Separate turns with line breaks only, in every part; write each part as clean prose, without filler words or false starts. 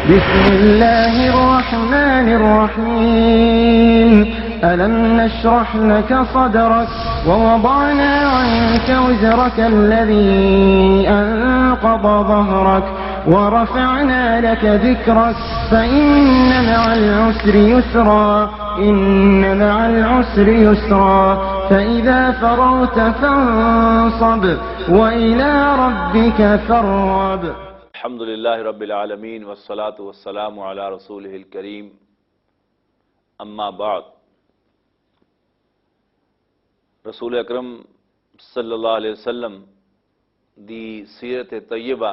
بسم الله الرحمن الرحيم ألم نشرح لك صدرك ووضعنا عنك وزرك الذي أنقض ظهرك ورفعنا لك ذكرك فإن مع العسر يسرا إن مع العسر يسرا فإذا فرغت فانصب وإلى ربك فارغب.
الحمد للہ رب العالمین والصلاة والسلام علی رسولہ الکریم اما بعد. رسول اکرم صلی اللہ علیہ وسلم دی سیرت طیبہ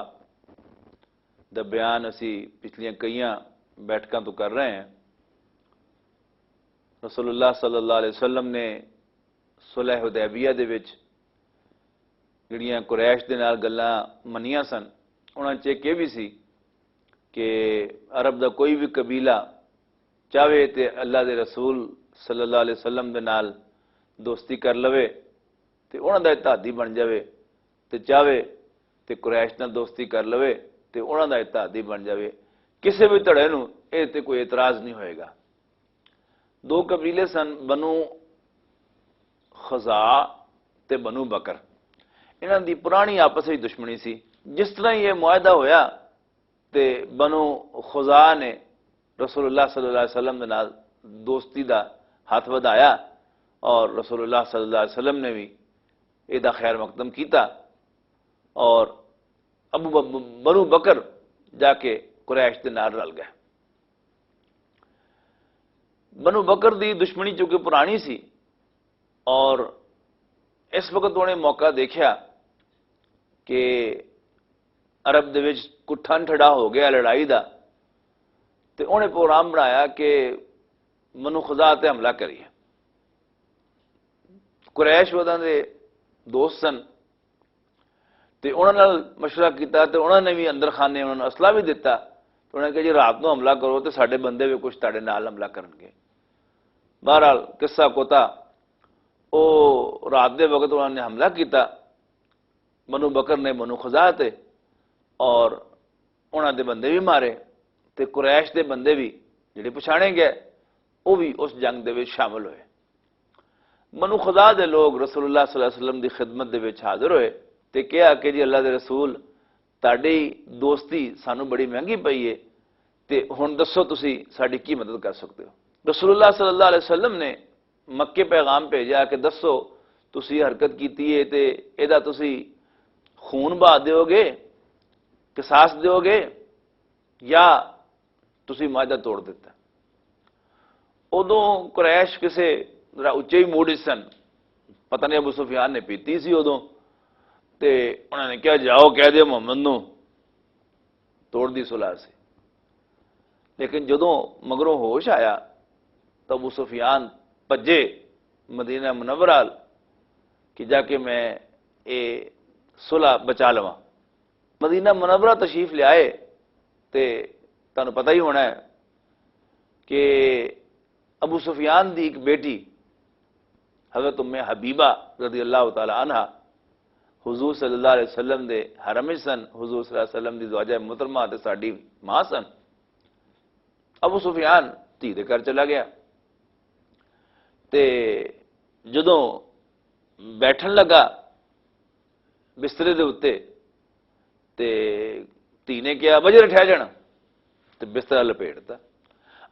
دا بیان اسی پچھلیاں کئیاں بیٹھکاں تو کر رہے ہیں. رسول اللہ صلی اللہ علیہ وسلم نے صلح حدیبیہ دے وچ جڑیاں قریش دے نال گلاں منیاں سن انہاں چ ایک یہ بھی سی کہ عرب دا کوئی بھی قبیلہ چاہے تے اللہ دے رسول صلی اللہ علیہ وسلم دے نال دوستی کر لوے تے انہاں دا اتحادی بن جاوے تے چاہے تے قریش نال دوستی کر لوے تے انہاں دا اتحادی بن جاوے. کسے بھی تڑے نو اے تے کوئی اعتراض نہیں ہوئے گا. دو قبیلے سن بنو خزاع تے بنو بکر. انہاں دی پرانی آپس وچ دشمنی سی. جس طرح یہ معاہدہ ہویا تے بنو خزاع نے رسول اللہ صلی اللہ علیہ وسلم دے نال دوستی دا ہاتھ ودایا اور رسول اللہ صلی اللہ علیہ وسلم نے بھی یہ خیر مقدم کیتا اور بنو بکر جا کے قریش دے نال رل گئے. بنو بکر دی دشمنی چونکہ پرانی سی اور اس وقت انہیں موقع دیکھا کہ عرب دے وچ کٹھن ٹھڑا ہو گیا لڑائی دا تے انہیں پروگرام بنایا کہ بنو خزاع تے حملہ کریے. قریش وداں دے دوست سن تے انہاں نال مشورہ کیتا تے انہاں نے بھی اندر خانے انہاں نوں اسلحہ بھی دتا. انہوں نے کہا جی رات نو حملہ کرو تے ساڈے بندے بھی کچھ تاڑے نال حملہ کرن گے. بہرحال قصہ کوتا او رات دے وقت انہوں نے حملہ کیتا بنو بکر نے بنو خزاع تے اور انہاں دے بندے بھی مارے تے قریش دے بندے بھی جڑے پچھانے گئے وہ بھی اس جنگ دے وچ شامل ہوئے. بنو خزاع دے لوگ رسول اللہ صلی اللہ علیہ وسلم دی خدمت دے وچ حاضر ہوئے تے کہا کہ جی اللہ دے رسول تاڈی دوستی سانو بڑی مہنگی پئی ہے تے ہن دسو تسی ساڈی کی مدد کر سکتے ہو. رسول اللہ صلی اللہ علیہ وسلم نے مکے پیغام بھیجا کہ دسو تسی حرکت کیتی ہے تے ایدا تسی خون بہا دیو گے قصاص دیو گے یا تسی معاہدہ توڑ دیتا. ادوں قریش کسے ذرا اچے ہی موڈ سن. پتہ نہیں ابو سفیان نے پیتی سی ادوں تے انہوں نے کہا جاؤ کہہ دے محمد نو توڑ دی صلح سے. لیکن جدوں مگروں ہوش آیا تو ابو سفیان پجے مدینہ منورہ کہ جا کے میں اے صلح بچا لواں. مدینہ منورہ تشریف لے آئے تے تانوں پتہ ہی ہونا ہے کہ ابو سفیان دی ایک بیٹی حضرت ام حبیبہ رضی اللہ تعالی عنہ حضور صلی اللہ علیہ وسلم دے حرم سن. حضور صلی اللہ علیہ وسلم دی زوجہ محترمہ تے ساڈی ماں سن. ابو سفیان دھی دے گھر چلا گیا تے جدوں بیٹھن لگا بسترے دے اتے تے دھی نے کیا وجہ ٹھہ جانا تے بسترا لپیٹتا.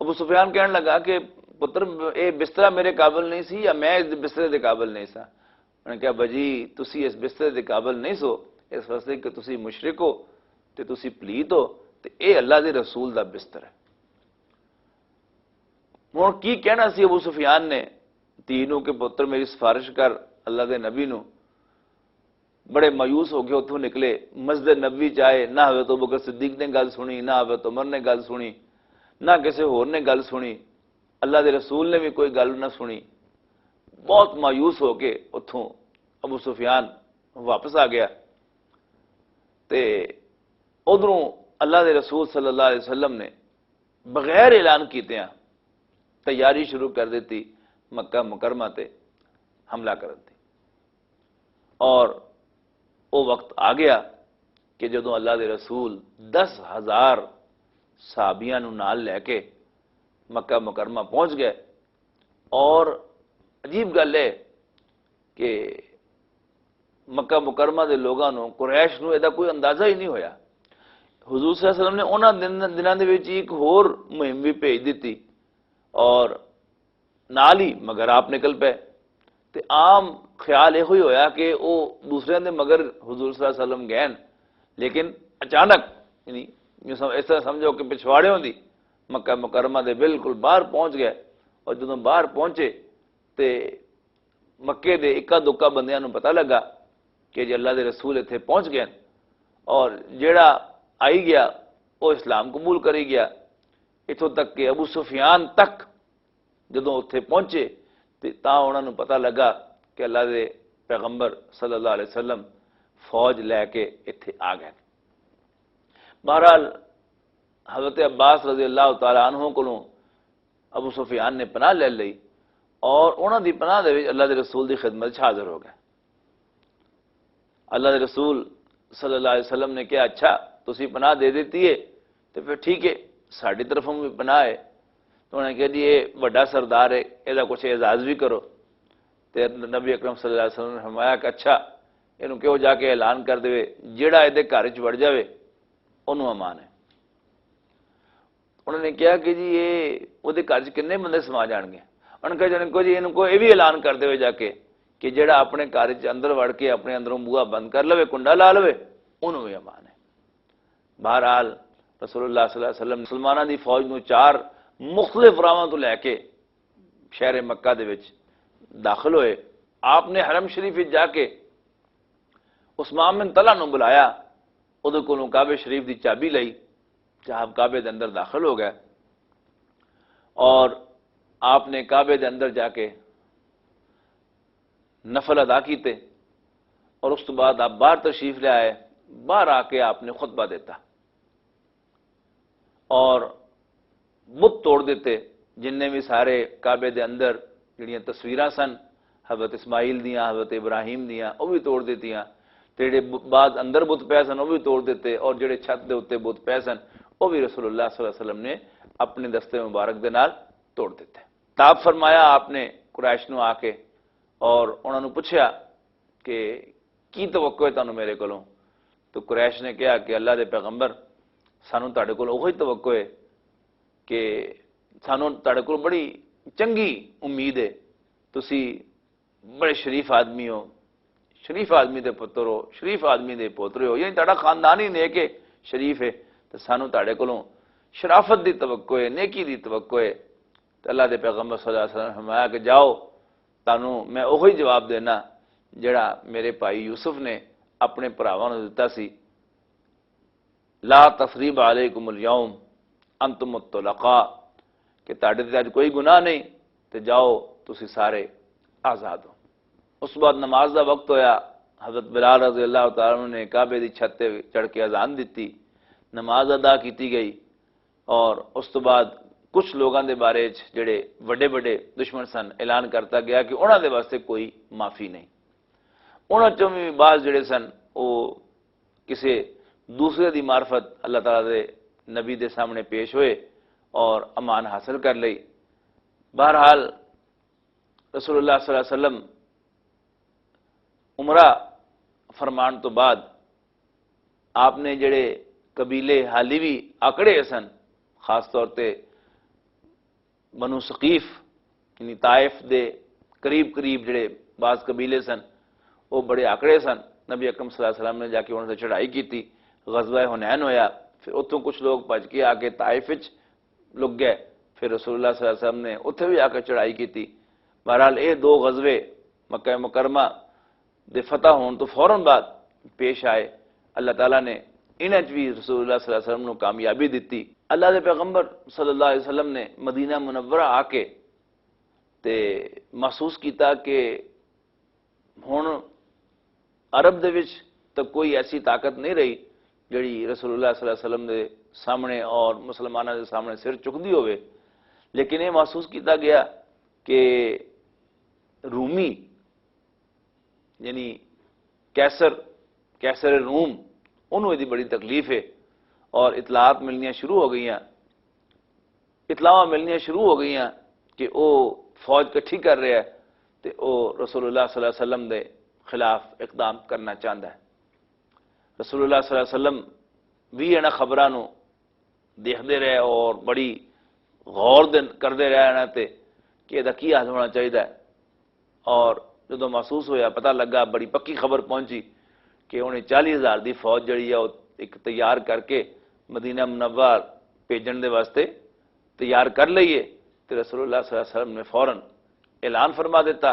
ابو سفیان کہنے لگا کہ پتر اے بسترا میرے قابل نہیں سی یا میں اس بسترے دے قابل نہیں سا. انہوں نے کہا بجی تسی اس بسترے دے قابل نہیں سو اس واسطے کہ تسی مشرک ہو تے تسی پلیت ہو تے اے اللہ دے رسول دا بستر ہے. ہن کی کہنا سی ابو سفیان نے تینوں کے پتر میری سفارش کر اللہ دے نبی نو. بڑے مایوس ہو کے اتوں نکلے. مسجد نبوی چاہے نہ حضرت ابوبکر صدیق نے گل سنی نہ حضرت عمر نے گل سنی نہ کسی ہور نے گل سنی. اللہ دے رسول نے بھی کوئی گل نہ سنی. بہت مایوس ہو کے اتوں ابو سفیان واپس آ گیا تے ادھروں اللہ دے رسول صلی اللہ علیہ وسلم نے بغیر اعلان کیتیاں تیاری شروع کر دیتی مکہ مکرمہ تے حملہ کرن دی. اور وہ وقت آ گیا کہ جدوں اللہ دے رسول 10,000 صحابیاں نو نال لے کے مکہ مکرمہ پہنچ گئے. اور عجیب گل ہے کہ مکہ مکرمہ دے لوگاں نو قریش نو ایدا کوئی اندازہ ہی نہیں ہویا. حضور صلی اللہ علیہ وسلم نے انہاں دناں دے وچ ایک ہور مہم بھی بھیج دیتی اور نال ہی مگر آپ نکل پے. تے عام خیال یہ ہویا کہ وہ دوسرے دے مگر حضور صلی اللہ علیہ وسلم گئے، لیکن اچانک یعنی اس طرح سمجھو کہ پچھواڑے ہوندی مکہ مکرمہ دے بالکل باہر پہنچ گئے. اور جدوں باہر پہنچے تے مکے دے اکا دکا بندیاں نو پتہ لگا کہ جی اللہ دے رسول اتنے پہنچ گئے، اور جیڑا آئی گیا وہ اسلام قبول کری گیا. اتوں تک کہ ابو سفیان تک جدوں اتنے پہنچے تاں انہاں نو پتہ لگا کہ اللہ دے پیغمبر صلی اللہ علیہ وسلم فوج لے کے اتنے آ گئے. بہرحال حضرت عباس رضی اللہ تعالی عنہ کو ابو سفیان نے پناہ لے لی اور انہاں دی پناہ دے وچ اللہ دے رسول دی خدمت وچ حاضر ہو گئے. اللہ دے رسول صلی اللہ علیہ وسلم نے کہا اچھا تسی پناہ دے دیتی ہے تو پھر ٹھیک ہے ساڈی طرفوں بھی پناہ ہے. تو انہوں نے کہا جی یہ بڑا سردار ہے یہ کچھ اعزاز بھی کرو. تو نبی اکرم صلی اللہ علیہ وسلم نے فرمایا کہ اچھا یہ کہو جا کے اعلان کر دے جیڑا یہ گھر چ وڑ جاوے انہوں امان ہے. انہوں نے کہا کہ جی یہ وہ گھر چ کنے بندے سما جان گے. انہوں نے کہا جی یہ بھی اعلان کر دے جا کے کہ جیڑا اپنے گھر چ اندر وڑ کے اپنے اندروں بوہا بند کر لوے کنڈا لا لوے انہوں بھی امان ہے. بہرحال رسول اللہ صلی اللہ علیہ وسلم مسلمانوں دی فوج نو 4 مختلف راواں تو لے کے شہر مکہ دے وچ داخل ہوئے. آپ نے حرم شریف جا کے عثمان بن طلحہ نو بلایا، وہ کولوں کعبے شریف دی چابی لئی، جہاں کعبے دے اندر داخل ہو گئے اور آپ نے کعبے دے اندر جا کے نفل ادا کیتے اور اس تو بعد آپ باہر تشریف لے آئے. باہر آ کے آپ نے خطبہ دیتا اور بت توڑ دیتے جن نے بھی سارے کعبے دے اندر جڑیاں تصویراں سن حضرت اسماعیل دیاں حضرت ابراہیم دیاں وہ بھی توڑ دیتیاں. جڑے بعد اندر بت پے سن وہ بھی توڑ دیتے اور جڑے چھت دے اوتے بت پے سن وہ بھی رسول اللہ صلی اللہ علیہ وسلم نے اپنے دستے مبارک دے نال توڑ دیتے. تاب فرمایا آپ نے قریش نو آ کے اور انہوں نے پوچھا کہ کی توقع ہے تانوں میرے کولوں؟ تو قریش نے کہا کہ اللہ دے پیغمبر سانوں تہاڈے کول وہی توقع ہے کہ سانوں تہاڈے کول بڑی چنگی امید ہے، تسی بڑے شریف آدمی ہو، شریف آدمی دے پتر ہو، شریف آدمی دے پوترے ہو، یعنی تہاڈا خاندان ہی نیک ہے شریف ہے، تو سانوں تہاڈے کولوں شرافت دی توقع ہے، نیکی دی توقع ہے. تو اللہ دے پیغمبر صلی اللہ علیہ وسلم نے فرمایا کہ جاؤ تانوں میں وہی جواب دینا جڑا میرے بھائی یوسف نے اپنے بھراواں نوں دتا سی، لا تثریب علیکم اليوم انتم الطلقاء، کہ تہاڈے تے اج کوئی گناہ نہیں تے جاؤ تسی سارے آزاد ہو. اس بعد نماز دا وقت ہویا، حضرت بلال رضی اللہ تعالیٰ عنہ نے کعبے دی چھت تے چڑھ کے اذان دتی، نماز ادا کیتی گئی اور اس تو بعد کچھ لوگاں دے بارے جڑے بڑے بڑے دشمن سن اعلان کرتا گیا کہ انہاں دے واسطے کوئی معافی نہیں. انہاں چوں بھی بعض جڑے سن وہ کسے دوسرے دی معرفت اللہ تعالیٰ دے نبی دے سامنے پیش ہوئے اور امان حاصل کر لئی. بہرحال رسول اللہ صلی اللہ علیہ وسلم عمرہ فرمان تو بعد آپ نے جڑے قبیلے حالی بھی آکڑے سن، خاص طور تے بنو ثقیف یعنی طائف دے قریب قریب جڑے بعض قبیلے سن وہ بڑے آکڑے سن. نبی اکرم صلی اللہ علیہ وسلم نے جا کے انہوں سے چڑھائی کی تھی، غزوہ حنین ہویا، پھر اتوں کچھ لوگ بچ کے آ کے طائف وچ لگ گئے، پھر رسول اللہ صلی اللہ علیہ وسلم نے اتنے بھی آ کے چڑھائی کی تھی. بہرحال یہ 2 غزوے مکہ مکرمہ دے فتح ہون تو فوراً بعد پیش آئے. اللہ تعالیٰ نے انہاں بھی رسول اللہ صلی اللہ علیہ وسلم کو کامیابی دیتی. اللہ دے پیغمبر صلی اللہ علیہ وسلم نے مدینہ منورہ آ کے تے محسوس کیتا کہ ہن عرب دے وچ تو کوئی ایسی طاقت نہیں رہی جڑی رسول اللہ صلی اللہ علیہ وسلم دے سامنے اور مسلمانوں دے سامنے سر چکدی ہوئے. لیکن یہ محسوس کیتا گیا کہ رومی یعنی کیسر روم انہوں دی بڑی تکلیف ہے اور اطلاعات ملنیاں شروع ہو گئی ہیں، اطلاعات ملنیاں شروع ہو گئی ہیں کہ وہ فوج کٹھی کر رہا ہے تو وہ رسول اللہ صلی اللہ علیہ وسلم دے خلاف اقدام کرنا چاہتا ہے۔ رسول اللہ صلی اللہ علیہ وسلم بھی انہاں خبراں نو دیکھتے رہے اور بڑی غور کرتے رہے انہاں تے کہ یہ کی حال ہونا چاہیے، اور جدو محسوس ہویا پتہ لگا، بڑی پکی خبر پہنچی کہ انہیں 40,000 دی فوج جڑی ہے وہ ایک تیار کر کے مدینہ منور بھیجن دے واسطے تیار کر لئیے، تو رسول اللہ صلی اللہ علیہ وسلم نے فوراً اعلان فرما دیتا،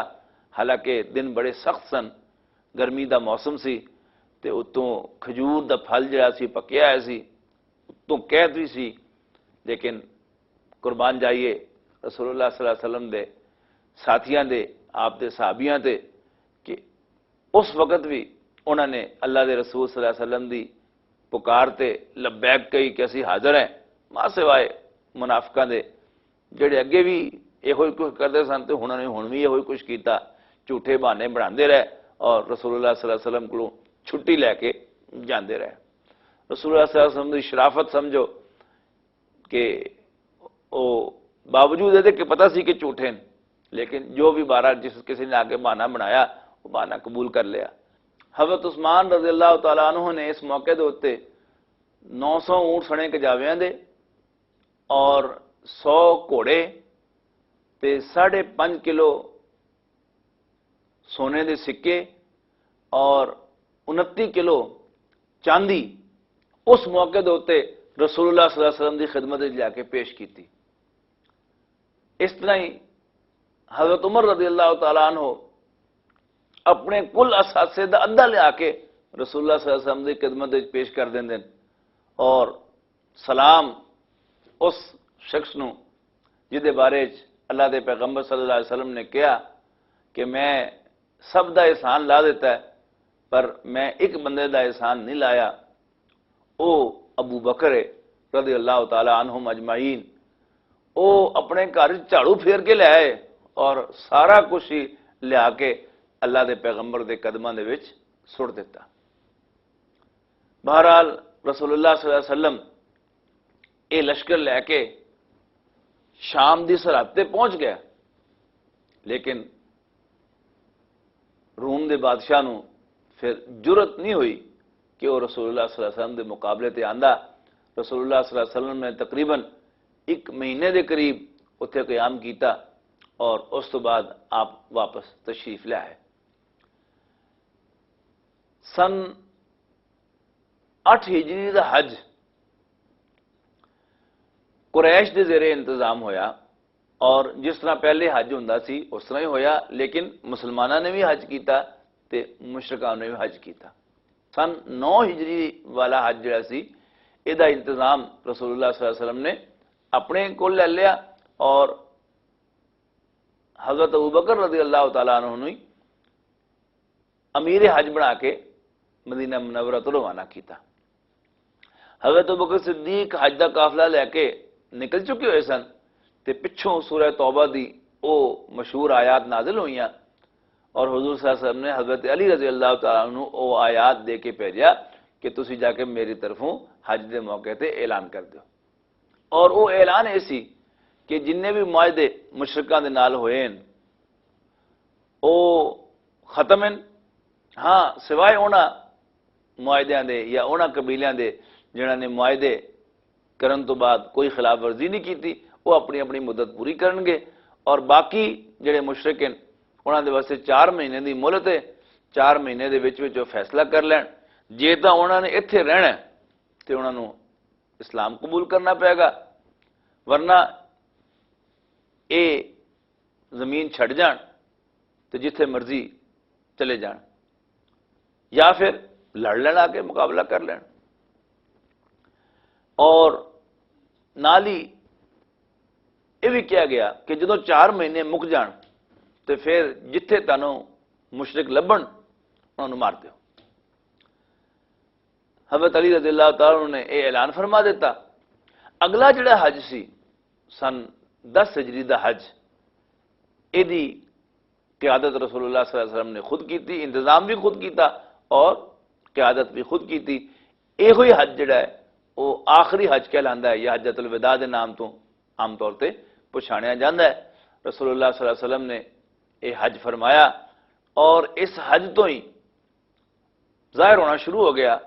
حالانکہ دن بڑے سخت سن، گرمی دا موسم سی، تے اتوں کھجور دا پھل جڑا سی پکیا ہے سی، اتوں قید بھی سی، لیکن قربان جائیے رسول اللہ صلی اللہ علیہ وسلم دے ساتھیاں دے، آپ دے صحابیاں تے، کہ اس وقت بھی انہوں نے اللہ دے رسول صلی اللہ علیہ وسلم دی پکار تے لبیک کہی کہ اسی حاضر ہیں، ماں سوائے منافقاں دے جڑے اگے بھی یہ کچھ کرتے سن تو انہوں نے ہن بھی یہ کچھ کیتا، جھوٹے بہانے بناندے رہے اور رسول اللہ صلی اللہ علیہ وسلم کو چھٹی لے کے جاندے رہے۔ رسول اللہ صلی اللہ علیہ وسلم دی شرافت سمجھو کہ وہ باوجود ہے کہ پتہ سی کہ جھوٹے ہیں، لیکن جو بھی بارہ جس کسی نے آگے بہانہ بنایا وہ بہانہ قبول کر لیا۔ حضرت عثمان رضی اللہ تعالیٰ عنہ نے اس موقع دے ہوتے 900 اونٹ سنے کجاویاں دے اور 100 گھوڑے تے 5.5 کلو سونے دے سکے اور 29 کلو چاندی اس موقع دے ہوتے رسول اللہ صلی اللہ علیہ وسلم دی خدمت لے کے پیش کیتی۔ اس طرح ہی حضرت عمر رضی اللہ تعالیٰ عنہ اپنے کل اثاثے دا ادھا لے کے رسول اللہ صلی اللہ علیہ وسلم دی خدمت پیش کر دیں اور سلام اس شخص نو جدے بارے اللہ دے پیغمبر صلی اللہ علیہ وسلم نے کہا کہ میں سب دا احسان لا دیتا ہے پر میں ایک بندے دا احسان نہیں لایا، او ابو بکر رضی اللہ تعالیٰ عنہم اجمعین، او اپنے گھر جھاڑو پھیر کے لے آئے اور سارا کچھ ہی لیا کے اللہ دے پیغمبر دے قدماں دے وچ سٹ دیتا۔ بہرحال رسول اللہ صلی اللہ علیہ وسلم اے لشکر لے کے شام دی سرحد تے پہنچ گیا، لیکن روم دے بادشاہ نو پھر جرت نہیں ہوئی کہ وہ رسول اللہ صلی اللہ علیہ وسلم دے مقابلے تے آندا۔ رسول اللہ صلی اللہ علیہ وسلم نے تقریباً 1 مہینے دے قریب اتنے قیام کیتا اور اس تو بعد آپ واپس تشریف لے آئے۔ سن 8 ہجری دا حج قریش دے زیر انتظام ہویا اور جس طرح پہلے حج ہوندا سی اس طرح ہی ہویا، لیکن مسلمانوں نے بھی حج کیتا تے مشرکاں نے بھی حج کیتا۔ سن 9 ہجری والا حج جڑا سی ایدا انتظام رسول اللہ صلی اللہ علیہ وسلم نے اپنے کول لے لیا اور حضرت ابوبکر رضی اللہ تعالیٰ عنہ نے امیر حج بنا کے مدینہ منورہ تو روانہ کیتا۔ حضرت ابوبکر صدیق حج دا قافلہ لے کے نکل چکے ہوئے سن تے پچھوں سورہ توبہ دی او مشہور آیات نازل ہوئیاں اور حضور صلی اللہ علیہ وسلم نے حضرت علی رضی اللہ تعالیٰ عنہ او آیات دے کے بھیجا کہ تسی جا کے میری طرفوں حج دے موقع تے اعلان کر دیو، اور وہ اعلان ایسی کہ جننے بھی معاہدے مشرکاں دے نال ہوئے ہیں او ختم ہیں، ہاں سوائے انہاں معاہدیاں دے یا انہاں قبیلیاں دے جنہاں نے معاہدے کرن تو بعد کوئی خلاف ورزی نہیں کیتی، وہ اپنی اپنی مدت پوری کرن گے، اور باقی جڑے مشرک ہیں انہاں دے واسطے 4 مہینے دی مہلت ہے، 4 مہینے دے وچ وہ فیصلہ کر لین، جے تاں انہاں نے ایتھے رہنا تے انہاں نوں اسلام قبول کرنا پائے گا، ورنہ اے زمین چھڑ جان تو جتھے مرضی چلے جان یا پھر لڑ لین آ کے مقابلہ کر لین۔ اور نال ہی یہ بھی کیا گیا کہ جدو 4 مہینے مک جان تو پھر جتھے تانوں مشرک لبن انہوں نے مار دیو۔ حضرت علی رضی اللہ تعالیٰ نے یہ اعلان فرما دیتا۔ اگلا جڑا حج سی سن 10 ہجری دا حج، ایدی قیادت رسول اللہ صلی اللہ علیہ وسلم نے خود کی تھی، انتظام بھی خود کیتا اور قیادت بھی خود کی تھی۔ یہ ہوئی حج جڑا ہے وہ آخری حج کہلاندا ہے یا حجۃ الوداع دے نام تو عام طور تے پچھاڑیا جاندا ہے۔ رسول اللہ صلی اللہ علیہ وسلم نے یہ حج فرمایا اور اس حج تو ہی ظاہر ہونا شروع ہو گیا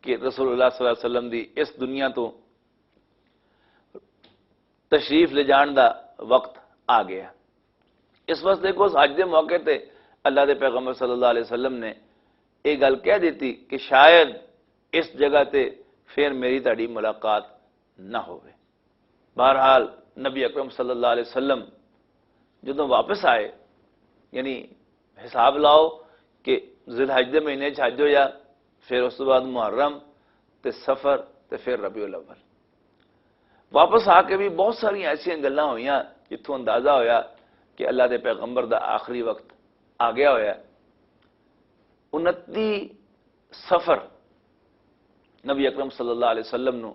کہ رسول اللہ صلی اللہ علیہ وسلم دی اس دنیا تو تشریف لے جان دا وقت آ گیا۔ اس وقت دیکھو اس حج دے موقع تے اللہ دے پیغمبر صلی اللہ علیہ وسلم نے یہ گل کہہ دیتی کہ شاید اس جگہ تے پھر میری تہاڈی ملاقات نہ ہوئے۔ بہرحال نبی اکرم صلی اللہ علیہ وسلم جدوں واپس آئے، یعنی حساب لاؤ کہ ذی الحج دے مہینے چ حج ہویا، پھر اس کے بعد محرم تے سفر تے پھر ربیع الاول، واپس آ کے بھی بہت ساری ایسی گلاں ہوئیاں جتوں اندازہ ہویا کہ اللہ دے پیغمبر دا آخری وقت آ گیا ہویا۔ 29 سفر نبی اکرم صلی اللہ علیہ وسلم نو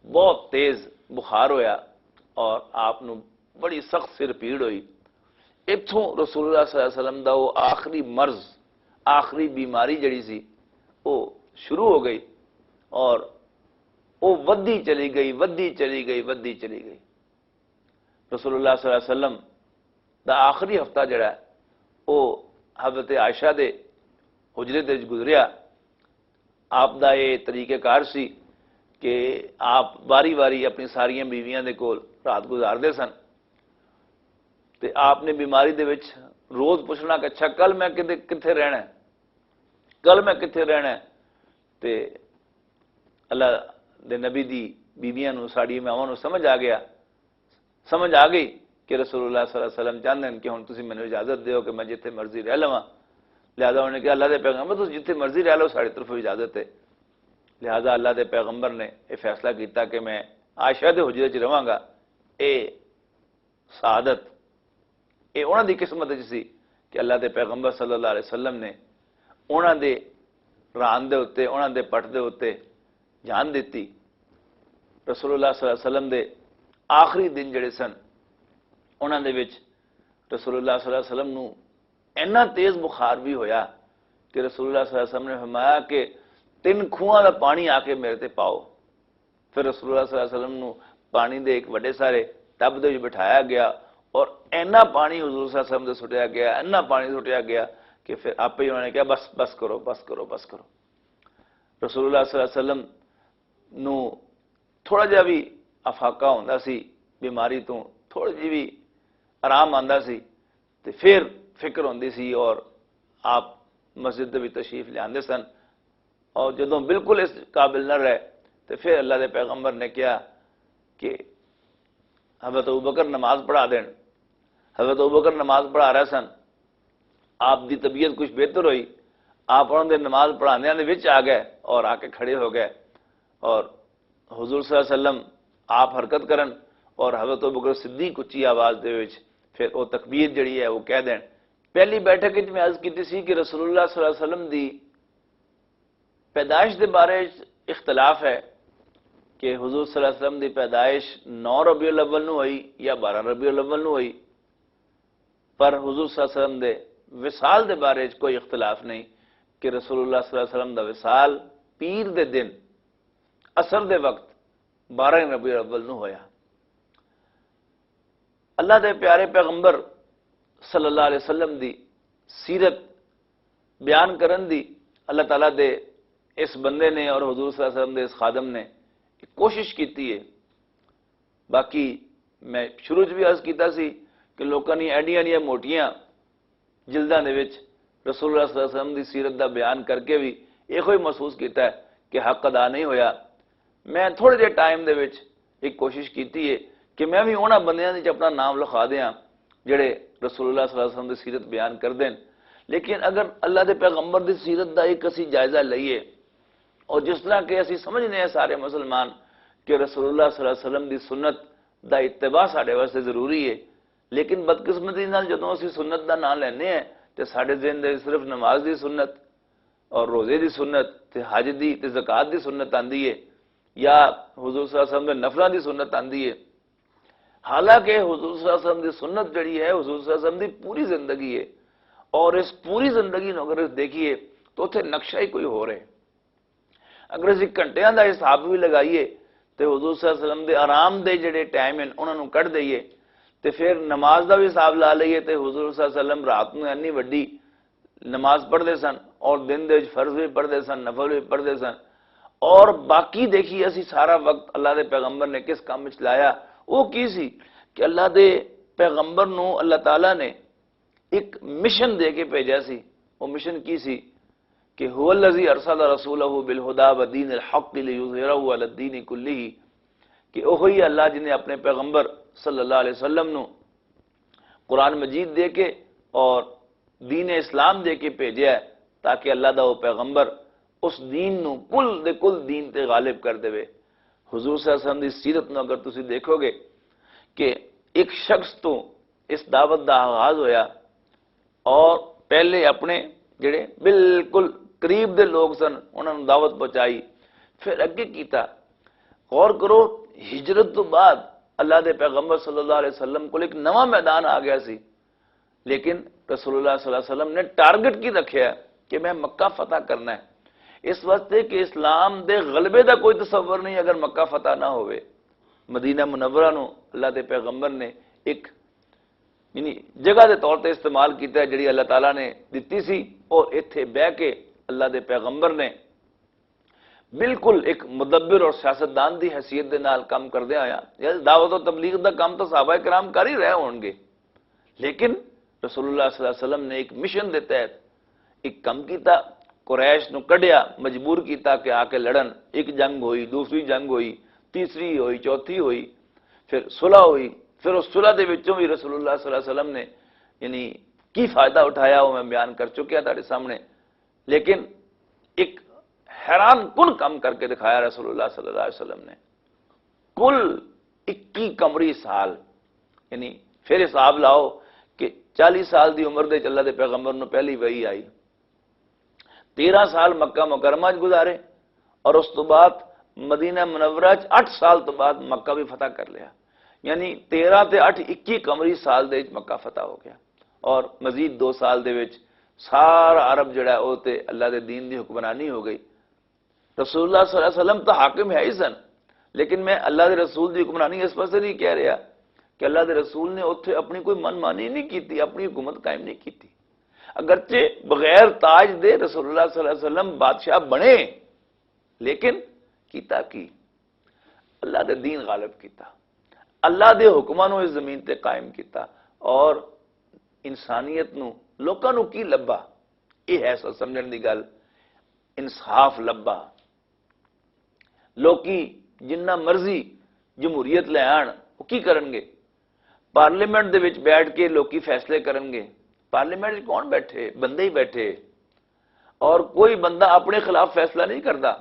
بہت تیز بخار ہویا اور آپ نو بڑی سخت سر پیڑ ہوئی۔ اتوں رسول اللہ صلی اللہ علیہ وسلم دا وہ آخری مرض، آخری بیماری جڑی سی وہ شروع ہو گئی اور وہ ودی چلی گئی ودی چلی گئی ودی چلی گئی۔ رسول اللہ صلی اللہ علیہ وسلم دا آخری ہفتہ جڑا ہے وہ حضرت عائشہ دے حجرے دے گزریا۔ آپ دا یہ طریقہ کار سی کہ آپ باری باری اپنی ساریاں بیویاں دے کول رات گزاردے سن، تے آپ نے بیماری دے وچ روز پوچھنا کہ اچھا کل میں کتھے رہنا ہے، کل میں کتھے رہنا ہے۔ تے اللہ دے نبی دی بیویاں نو ساڑی ماواں نو سمجھ آ گیا، سمجھ آ گئی کہ رسول اللہ صلی اللہ علیہ وسلم چاہتے ہیں کہ ہن تسی مینوں اجازت دیو کہ میں جتھے مرضی رہ لواں۔ لہذا انہوں نے کہا اللہ دے پیغمبر تسی جتھے مرضی رہ لو، ساڑی طرف اجازت ہے۔ لہذا اللہ دے پیغمبر نے یہ فیصلہ کیتا کہ میں عائشہ دے حجرے چ رہواں گا۔ اے سعادت اے انہاں دی قسمت وچ سی کہ اللہ دے پیغمبر صلی اللہ علیہ وسلم نے انہاں دے ران دے اوتے، انہاں دے پٹ دے اوتے جان دیتی۔ رسول اللہ صلی اللہ علیہ وسلم دے آخری دن جڑے سن انہاں دے وچ رسول اللہ صلی اللہ علیہ وسلم نو اینا تیز بخار بھی ہویا کہ رسول اللہ صلی اللہ علیہ وسلم نے فرمایا کہ 3 کھواں دا پانی آ کے میرے تے پاؤ۔ پھر رسول اللہ صلی اللہ علیہ وسلم نو پانی دے ایک بڑے سارے ٹب دے وچ بٹھایا گیا اور اینا پانی حضور صلی اللہ علیہ وسلم دے سٹیا گیا، اینا پانی سٹیا گیا کہ پھر آپ ہی انہوں نے کہا بس بس کرو بس کرو بس کرو۔ رسول اللہ صلی اللہ علیہ وسلم نو تھوڑا جہا بھی افاقہ ہوندا سی بیماری تو، تھوڑی جی بھی آرام آندا سی تے پھر فکر ہوندی سی اور آپ مسجد دے بھی تشریف لے آندے سن، اور جدوں بالکل اس قابل نہ رہے تو پھر اللہ دے پیغمبر نے کہا کہ حضرت ابوبکر نماز پڑھا دین۔ حضرت ابوبکر نماز پڑھا رہے سن، آپ دی طبیعت کچھ بہتر ہوئی، آپ انہوں نے نماز پڑھانے دے وچ آ گئے اور آ کے کھڑے ہو گئے اور حضور صلی اللہ علیہ وسلم آپ حرکت کرن اور حضرت ابوبکر صدیق اچھی آواز دے وچ پھر وہ تکبیر جڑی ہے وہ کہہ دین۔ پہلی بیٹھک میں عرض کیتی سی کہ رسول اللہ صلی اللہ علیہ وسلم دی پیدائش دے بارے اختلاف ہے کہ حضور صلی اللہ علیہ وسلم دی پیدائش 9 ربیع الاول نو ہوئی یا 12 ربیع الاول نو ہوئی، پر حضور صلی اللہ علیہ وسلم دے وصال دے بارے کوئی اختلاف نہیں کہ رسول اللہ صلی اللہ علیہ وسلم دا وصال پیر دے دن عصر دے وقت 12 ربیع الاول نو ہویا۔ اللہ دے پیارے پیغمبر صلی اللہ علیہ وسلم دی سیرت بیان کرن دی اللہ تعالیٰ دے اس بندے نے اور حضور صلی اللہ علیہ وسلم دے اس خادم نے کوشش کیتی ہے۔ باقی میں شروع بھی عرض کیتا سی کہ لوگوں نے ایڈیاں موٹیاں جلداں دے وچ رسول اللہ صلی اللہ علیہ وسلم دی سیرت دا بیان کر کے بھی یہ محسوس کیتا ہے کہ حق ادا نہیں ہویا۔ میں تھوڑے جے ٹائم دے وچ ایک کوشش کیتی ہے کہ میں بھی انہاں بندیاں وچ اپنا نام لکھا دیاں جڑے رسول اللہ صلی اللہ علیہ وسلم دی سیرت بیان کر دین، لیکن اگر اللہ دے پیغمبر دی سیرت دا ایک اسی جائزہ لئیے اور جس طرح کہ اسی سمجھنے ہیں سارے مسلمان کہ رسول اللہ صلی اللہ علیہ وسلم دی سنت دا اتباع ساڈے واسطے ضروری ہے، لیکن بدقسمتی نال جدوں اسی سنت دا نام لینے ہیں تے ساڈے ذہن دے صرف نماز دی سنت اور روزے دی سنت تے حج دی تے زکات دی سنت آندی ہے یا حضور صلی اللہ علیہ وسلم دے نفلاں دی سنت آندی ہے، حالانکہ حضور صلی اللہ علیہ وسلم دی سنت جڑی ہے حضور صلی اللہ علیہ وسلم دی پوری زندگی ہے، اور اس پوری زندگی نو اگر دیکھیے تو اتنے نقشہ ہی کوئی ہو رہے۔ اگر اسی گھنٹیاں دا حساب بھی لگائیے تے حضور صلی اللہ علیہ وسلم دے آرام دے جڑے ٹائم ہیں انہاں نوں کڈ دئیے تے پھر نماز دا بھی حساب لا لئیے تے حضور صلی اللہ علیہ وسلم رات نوں انی وڈی نماز پڑھدے سن اور دن دے وچ فرض بھی پڑھدے سن، نفل بھی پڑھدے سن، اور باقی دیکھیے اسی سارا وقت اللہ دے پیغمبر نے کس کام وچ لایا؟ وہ کی سی کہ اللہ دے پیغمبر نوں اللہ تعالیٰ نے ایک مشن دے کے بھیجا سی۔ وہ مشن کی سی کہ هو الذی ارسل رسولہ بالہدی ودین الحق لیظہرہ علی الدین کلہ، کہ وہی اللہ جن نے اپنے پیغمبر صلی اللہ علیہ وسلم نو قرآن مجید دے کے اور دین اسلام دے کے بھیجا ہے تاکہ اللہ دا وہ پیغمبر اس دین نو کل دے کل دین تے غالب کر دے۔ حضور صلی اللہ علیہ وسلم دی سیرت نو اگر تسی دیکھو گے کہ ایک شخص تو اس دعوت دا آغاز ہویا اور پہلے اپنے جڑے بالکل قریب دے لوگ سن انہوں نے دعوت پہنچائی، پھر اگے کیتا۔ غور کرو ہجرت تو بعد اللہ دے پیغمبر صلی اللہ علیہ وسلم کو ایک نواں میدان آ گیا سی، لیکن رسول اللہ صلی اللہ علیہ وسلم نے ٹارگٹ کی رکھیا ہے کہ میں مکہ فتح کرنا ہے، اس واسطے کہ اسلام دے غلبے دا کوئی تصور نہیں اگر مکہ فتح نہ ہوئے۔ مدینہ منورہ نو اللہ دے پیغمبر نے ایک یعنی جگہ دے طور تے استعمال کیتا ہے جڑی اللہ تعالیٰ نے دتی سی، اور ایتھے بہ کے اللہ دے پیغمبر نے بالکل ایک مدبر اور سیاستدان دی حیثیت دے نال کام کردے آیا۔ دعوت و تبلیغ دا کام تو صحابہ کرام کر ہی رہے ہون گے، لیکن رسول اللہ صلی اللہ علیہ وسلم نے ایک مشن دے تحت ایک کام کیتا، قریش نو کڈیا، مجبور کیتا کہ آ کے لڑن۔ ایک جنگ ہوئی، دوسری جنگ ہوئی، تیسری ہوئی، چوتھی ہوئی، پھر صلح ہوئی۔ پھر اس صلح دے وچوں بھی رسول اللہ صلی اللہ علیہ وسلم نے یعنی کی فائدہ اٹھایا وہ میں بیان کر چکیا تھا سامنے، لیکن ایک حیران کن کام کر کے دکھایا رسول اللہ صلی اللہ علیہ وسلم نے۔ کل 21 قمری سال، یعنی پھر حساب لاؤ کہ 40 سال دی عمر دے اللہ دے پیغمبر نو پہلی وحی آئی، 13 سال مکہ مکرمہ گزارے، اور اس تو بعد مدینہ منورہ 8 سال تو بعد مکہ بھی فتح کر لیا، یعنی 13 تے 8 21 قمری سال دے مکہ فتح ہو گیا، اور مزید 2 سال دے وچ سارا عرب جڑا او تے اللہ دے دین دی حکمرانی ہو گئی۔ رسول اللہ صلی اللہ علیہ وسلم تو حاکم ہے ہی سن، لیکن میں اللہ دے رسول دی حکمرانی اس واسطے نہیں کہہ رہا کہ اللہ دے رسول نے اتنے اپنی کوئی من مانی نہیں کیتی، اپنی حکومت قائم نہیں کیتی، اگرچہ بغیر تاج دے رسول اللہ صلی اللہ علیہ وسلم بادشاہ بنے، لیکن کیتا کی اللہ دے دین غالب کیتا، اللہ دے حکماں نو اس زمین تے قائم کیتا، اور انسانیت نو لوکاں نو کی لبا؟ یہ ہے سو سمجھن دی گل، انصاف لبا۔ لوکی جنہ مرضی جمہوریت لے آن وہ کی کرن گے؟ پارلیمنٹ دے وچ بیٹھ کے لوکی فیصلے کرن گے۔ پارلیمنٹ وچ کون بیٹھے؟ بندے ہی بیٹھے، اور کوئی بندہ اپنے خلاف فیصلہ نہیں کرتا،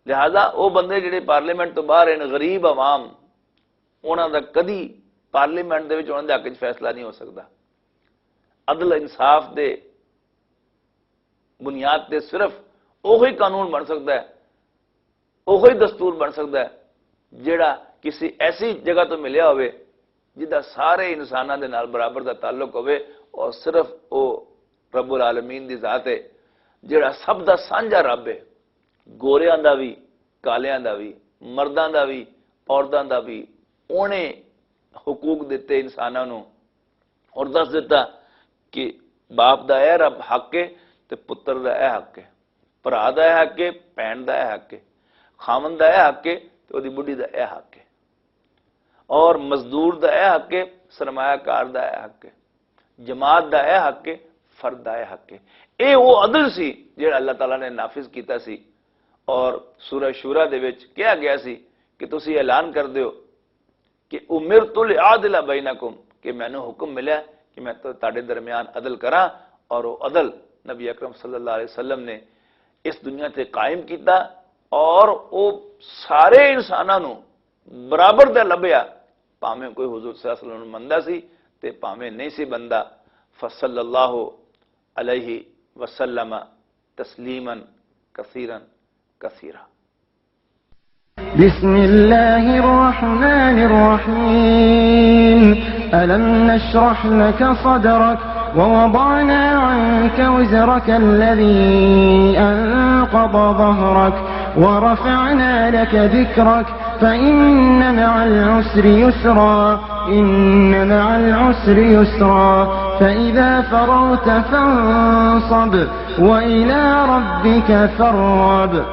لہذا وہ بندے جڑے پارلیمنٹ تو باہر ہیں غریب عوام، انہاں دا کدی پارلیمنٹ دے وچ انہاں دے حق وچ فیصلہ نہیں ہو سکتا۔ عدل انصاف دے بنیاد تے صرف وہی قانون بن سکتا ہے، وہی دستور بن سکتا ہے جڑا کسی ایسی جگہ تو ملیا ہوئے جدا سارے انساناں دے نال برابر دا تعلق ہوئے، اور صرف او رب العالمین دی ذات ہے جڑا سب دا سانجا رب ہے، گوریاں دا بھی، کالیاں دا بھی، مرداں دا بھی، عورتاں دا بھی، انہیں حقوق دیتے انساناں نو، اور دس دیتا کہ باپ دا اے رب حق ہے تے پتر دا اے حق ہے، بھرا دا اے حق ہے، بہن دا اے حق ہے، خامن دا اے حق ہے تے اودی بڈھی دا اے حق ہے، اور مزدور دا اے حق ہے، سرمایہ کار دا اے حق ہے، جماعت دا اے حق ہے، فرد دا اے حق ہے۔ اے وہ عدل سی جڑا اللہ تعالیٰ نے نافذ کیتا سی، اور سورہ شورا دے وچ کہا گیا سی کہ تسی اعلان کر دیو کہ امرت لعادل بینکم، کہ میں نے حکم ملیا کہ میں تاڑے درمیان عدل کراں، اور وہ عدل نبی اکرم صلی اللہ علیہ وسلم نے اس دنیا تے قائم کیتا، اور وہ سارے انساناں نو برابر دے لبیا، پاویں کوئی حضور صلی اللہ علیہ وسلم مندا سی تے پاویں نہیں سی بندہ۔ فصلی اللہ علیہ وسلم تسلیما کثیرا کثیرا۔
بسم الله الرحمن الرحيم ألم نشرح لك صدرك ووضعنا عنك وزرك الذي أنقض ظهرك ورفعنا لك ذكرك فإن مع العسر يسرا إن مع العسر يسرا فإذا فرغت فانصب وإلى ربك فارغب.